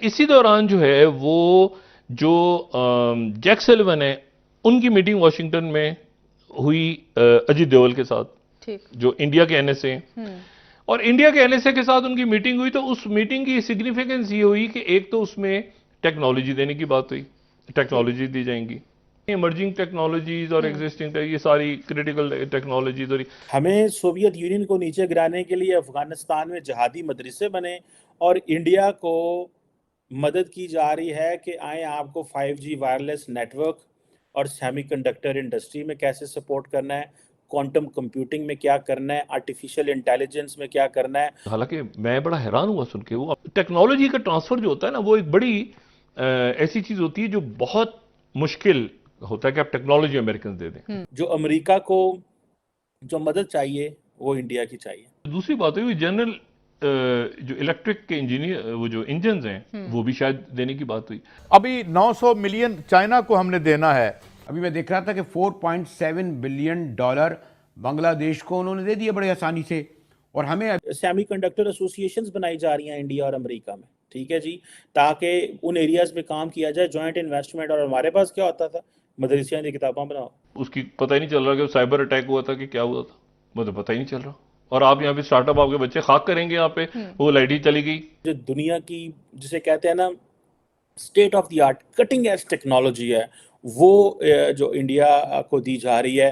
اسی دوران جو ہے وہ جو جیک سلیون ہے ان کی میٹنگ واشنگٹن میں ہوئی اجیت ڈوول کے ساتھ، ٹھیک جو انڈیا کے این ایس اے ہیں، اور انڈیا کے این ایس اے کے ساتھ ان کی میٹنگ ہوئی تو اس میٹنگ کی سگنیفیکنس یہ ہوئی کہ ایک تو اس میں ٹیکنالوجی دینے کی بات ہوئی، ٹھیک ٹیکنالوجی دی جائیں گی، ایمرجنگ ٹیکنالوجیز اور ایگزسٹنگ یہ ساری کریٹیکل ٹیکنالوجیز، اور ہمیں سوویت یونین کو نیچے گرانے کے لیے افغانستان میں جہادی مدرسے بنے اور انڈیا کو مدد کی جا رہی ہے کہ آئیں آپ کو 5G وائرلیس نیٹ ورک اور سیمی کنڈکٹر انڈسٹری میں کیسے سپورٹ کرنا ہے، کوانٹم کمپیوٹنگ میں کیا کرنا ہے، آرٹیفیشل انٹیلیجنس میں کیا کرنا ہے۔ حالانکہ میں بڑا حیران ہوا سن کے، وہ ٹیکنالوجی کا ٹرانسفر جو ہوتا ہے نا وہ ایک بڑی ایسی چیز ہوتی ہے جو بہت مشکل ہوتا ہے کہ آپ ٹیکنالوجی امریکنز دے دیں۔ جو امریکہ کو جو مدد چاہیے وہ انڈیا کی چاہیے۔ دوسری بات ہوئی جنرل جو الیکٹرک کے انجینئر وہ جو انجنز ہیں وہ بھی شاید دینے کی بات ہوئی۔ ابھی 900 ملین چائنا کو ہم نے دینا ہے۔ ابھی میں دیکھ رہا تھا کہ $4.7 بلین بنگلہ دیش کو انہوں نے دے دیا بڑے آسانی سے، اور ہمیں سیمی کنڈکٹر ایسوسیشنز بنائی جا رہی ہیں انڈیا اور امریکہ میں، ٹھیک ہے جی، تاکہ ان ایریاز میں کام کیا جائے، جوائنٹ انویسٹمنٹ۔ اور ہمارے پاس کیا ہوتا تھا، مدرسیاں دی کتاباں بناؤ۔ اس کی پتہ ہی نہیں چل رہا کہ سائبر اٹیک ہوا تھا کہ کیا ہوا تھا، مجھے پتہ ہی نہیں چل رہا۔ اور آپ یہاں پہ سٹارٹ اپ آپ کے بچے خاک کریں گے یہاں پہ، وہ لائٹ ہی چلی گئی۔ جو دنیا کی جسے کہتے ہیں نا state of the art cutting edge technology ہے، وہ جو انڈیا کو دی جا رہی ہے۔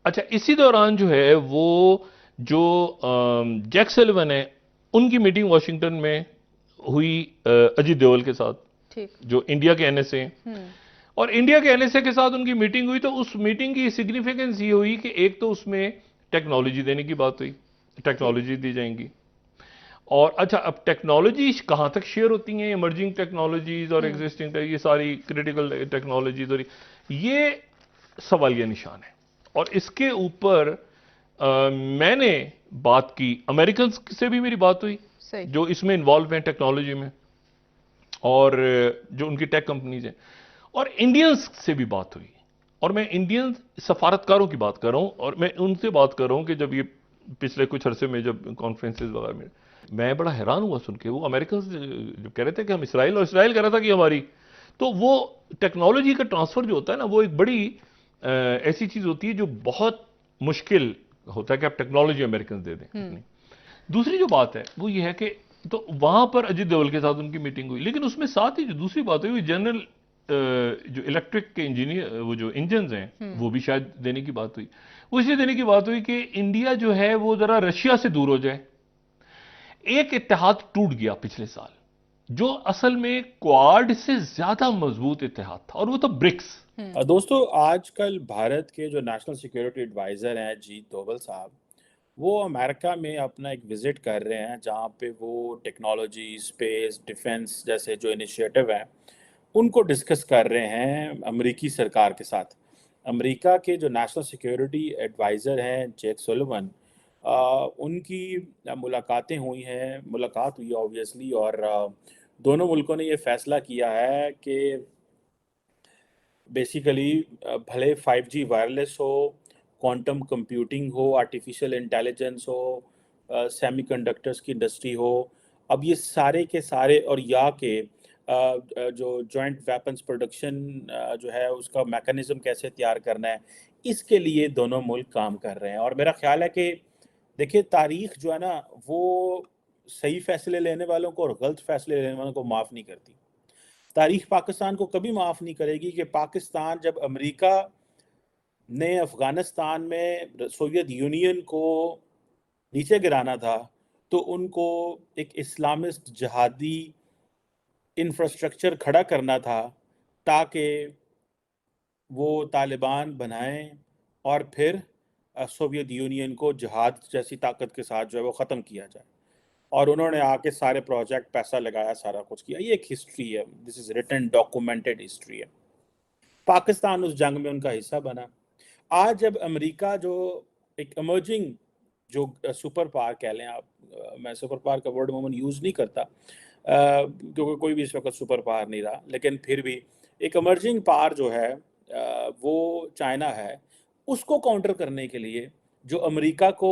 اچھا، اسی دوران جو ہے وہ جو جیک سلیون ہے ان کی میٹنگ واشنگٹن میں ہوئی اجیت ڈوول کے ساتھ، ٹھیک جو انڈیا کے این ایس اے ہیں، اور انڈیا کے این ایس اے کے ساتھ ان کی میٹنگ ہوئی تو اس میٹنگ کی سگنیفیکنس یہ ہوئی کہ ایک تو اس میں ٹیکنالوجی دینے کی بات ہوئی، ٹیکنالوجی دی جائیں گی، اور اچھا اب ٹیکنالوجی کہاں تک شیئر ہوتی ہیں، ایمرجنگ ٹیکنالوجیز اور ایگزسٹنگ یہ ساری کریٹیکل ٹیکنالوجیز، اور یہ سوالیہ نشان ہے۔ اور اس کے اوپر میں نے بات کی، امریکنز سے بھی میری بات ہوئی صحیح جو اس میں انوالو ہیں ٹیکنالوجی میں، اور جو ان کی ٹیک کمپنیز ہیں، اور انڈینز سے بھی بات ہوئی، اور میں انڈین سفارتکاروں کی بات کر رہا ہوں، اور میں ان سے بات کر رہا ہوں کہ جب یہ پچھلے کچھ عرصے میں جب کانفرنسز وغیرہ میں بڑا حیران ہوا سن کے، وہ امریکنز جو کہہ رہے تھے کہ ہم اسرائیل، اور اسرائیل کہہ رہا تھا کہ ہماری، تو وہ ٹیکنالوجی کا ٹرانسفر جو ہوتا ہے نا وہ ایک بڑی ایسی چیز ہوتی ہے جو بہت مشکل ہوتا ہے کہ آپ ٹیکنالوجی امریکنز دے دیں۔ دوسری جو بات ہے وہ یہ ہے کہ تو وہاں پر اجیت ڈوول کے ساتھ ان کی میٹنگ ہوئی، لیکن اس میں ساتھ ہی جو دوسری بات ہوئی جنرل جو الیکٹرک کے انجینئر وہ جو انجنز ہیں وہ بھی شاید دینے کی بات ہوئی۔ وہ اس لیے دینے کی بات ہوئی کہ انڈیا جو ہے وہ ذرا رشیا سے دور ہو جائے۔ ایک اتحاد ٹوٹ گیا پچھلے سال جو اصل میں کوارڈ سے زیادہ مضبوط اتحاد تھا، اور وہ تھا برکس۔ دوستو، آج کل بھارت کے جو نیشنل سیکیورٹی ایڈوائزر ہیں اجیت ڈوبل صاحب، وہ امریکہ میں اپنا ایک وزٹ کر رہے ہیں جہاں پہ وہ ٹیکنالوجی، اسپیس، ڈیفنس جیسے جو انیشیٹو ہیں ان کو ڈسکس کر رہے ہیں امریکی سرکار کے ساتھ۔ امریکہ کے جو نیشنل سیکیورٹی ایڈوائزر ہیں جیک سلیون، ان کی ملاقاتیں ہوئی ہیں، ملاقات ہوئی آبویسلی، اور دونوں ملکوں نے یہ فیصلہ کیا ہے کہ بیسیکلی بھلے 5G وائرلیس ہو، کوانٹم کمپیوٹنگ ہو، آرٹیفیشل انٹیلیجنس ہو، سیمی کنڈکٹرز کی انڈسٹری ہو، اب یہ سارے کے سارے، اور یا کہ جو جوائنٹ ویپنز پروڈکشن جو ہے اس کا میکانزم کیسے تیار کرنا ہے، اس کے لیے دونوں ملک کام کر رہے ہیں۔ اور میرا خیال ہے کہ دیکھیں تاریخ جو ہے نا وہ صحیح فیصلے لینے والوں کو اور غلط فیصلے لینے والوں کو معاف نہیں کرتی۔ تاریخ پاکستان کو کبھی معاف نہیں کرے گی کہ پاکستان جب امریکہ نے افغانستان میں سوویت یونین کو نیچے گرانا تھا تو ان کو ایک اسلامسٹ جہادی انفراسٹرکچر کھڑا کرنا تھا تاکہ وہ طالبان بنائیں اور پھر سوویت یونین کو جہاد جیسی طاقت کے ساتھ جو ہے وہ ختم کیا جائے، اور انہوں نے آ کے سارے پروجیکٹ، پیسہ لگایا، سارا کچھ کیا۔ یہ ایک ہسٹری ہے، دس از ریٹن ڈاکومنٹڈ ہسٹری ہے۔ پاکستان اس جنگ میں ان کا حصہ بنا۔ آج جب امریکہ جو ایک ایمرجنگ جو سپر پاور کہہ لیں آپ، میں سپر پاور کا ورڈ عموماً یوز نہیں کرتا کیونکہ کوئی بھی اس وقت سپر پاور نہیں رہا، لیکن پھر بھی ایک ایمرجنگ پاور جو ہے وہ چائنا ہے، اس کو کاؤنٹر کرنے کے لیے جو امریکہ کو